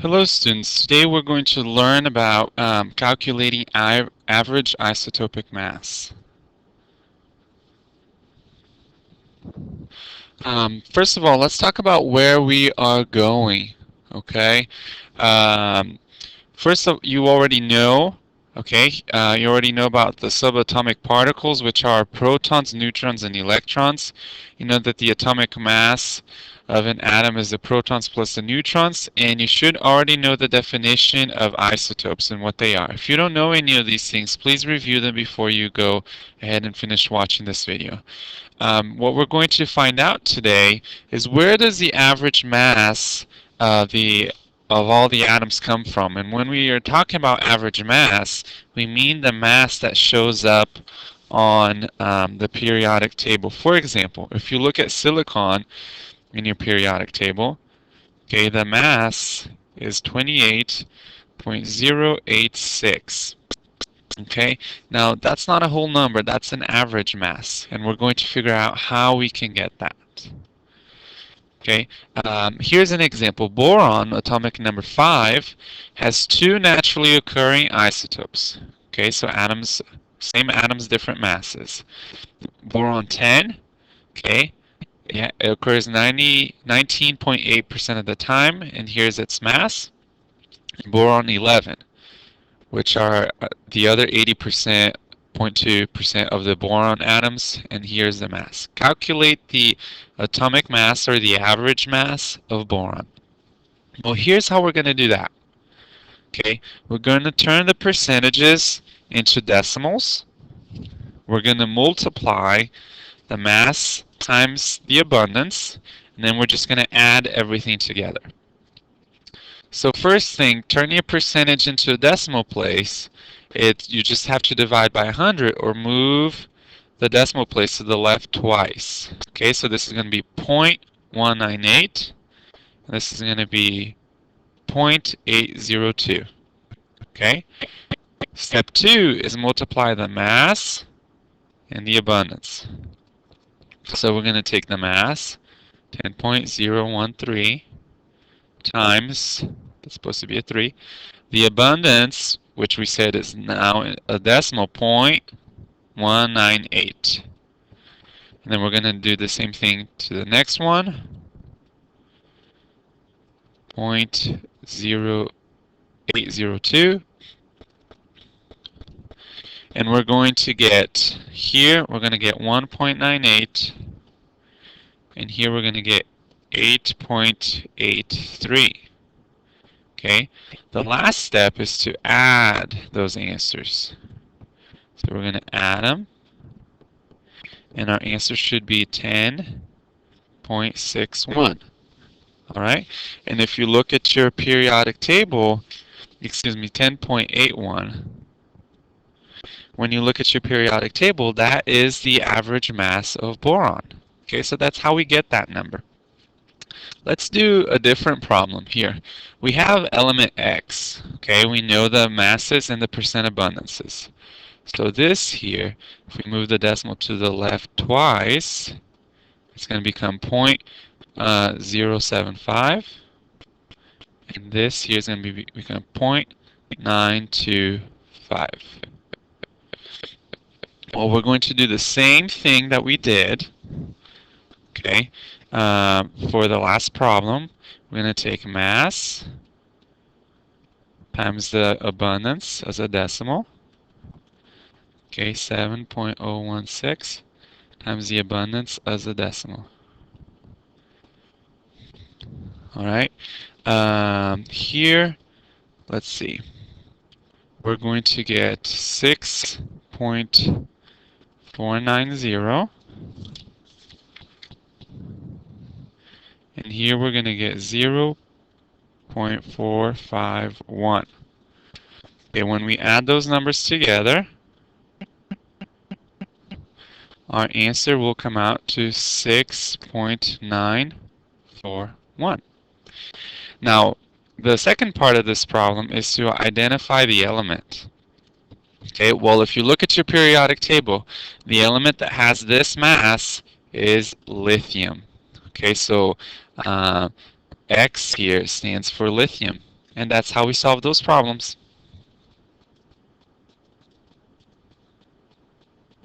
Hello students, today we're going to learn about calculating average isotopic mass. First of all, let's talk about where we are going, okay? First of you already know, okay, you already know about the subatomic particles, which are protons, neutrons, and electrons. You know that the atomic mass of an atom is the protons plus the neutrons, and you should already know the definition of isotopes and what they are. If you don't know any of these things, please review them before you go ahead and finish watching this video. What we're going to find out today is where does the average mass of all the atoms come from. And when we are talking about average mass, we mean the mass that shows up on the periodic table. For example, if you look at silicon in your periodic table, okay, the mass is 28.086. Okay, now that's not a whole number, that's an average mass, and we're going to figure out how we can get that. Okay, here's an example. Boron, atomic number 5, has 2 naturally occurring isotopes. Okay, so atoms, same atoms, different masses. Boron 10, okay, yeah, it occurs 19.8% of the time, and here's its mass. Boron 11, which are the other 0.2% of the boron atoms, and here's the mass. Calculate the atomic mass or the average mass of boron. Well, here's how we're going to do that. Okay, we're going to turn the percentages into decimals. We're going to multiply the mass times the abundance, and then we're just going to add everything together. So first thing, turn your percentage into a decimal place. You just have to divide by 100 or move the decimal place to the left twice. Okay, so this is going to be 0.198. This is going to be 0.802. Okay. Step 2 is multiply the mass and the abundance. So we're going to take the mass, 10.013, times, that's supposed to be a 3, the abundance, which we said is now a decimal, 0.198. And then we're going to do the same thing to the next one, 0.0802. And we're going to get, here we're going to get 1.98, and here we're going to get 8.83. Okay, the last step is to add those answers. So we're going to add them, and our answer should be 10.61. All right, and if you look at your periodic table, 10.81. When you look at your periodic table, that is the average mass of boron. Okay, so that's how we get that number. Let's do a different problem here. We have element X. Okay, we know the masses and the percent abundances. So this here, if we move the decimal to the left twice, it's going to become 0.075. And this here is going to become 0.925. Well, we're going to do the same thing that we did, okay, for the last problem. We're going to take mass times the abundance as a decimal, okay, 7.016 times the abundance as a decimal. All right, here, let's see, we're going to get 6.490, and here we're going to get 0.451. Okay, when we add those numbers together, our answer will come out to 6.941. Now, the second part of this problem is to identify the element. Okay, well, if you look at your periodic table, the element that has this mass is lithium. Okay, so X here stands for lithium. And that's how we solve those problems.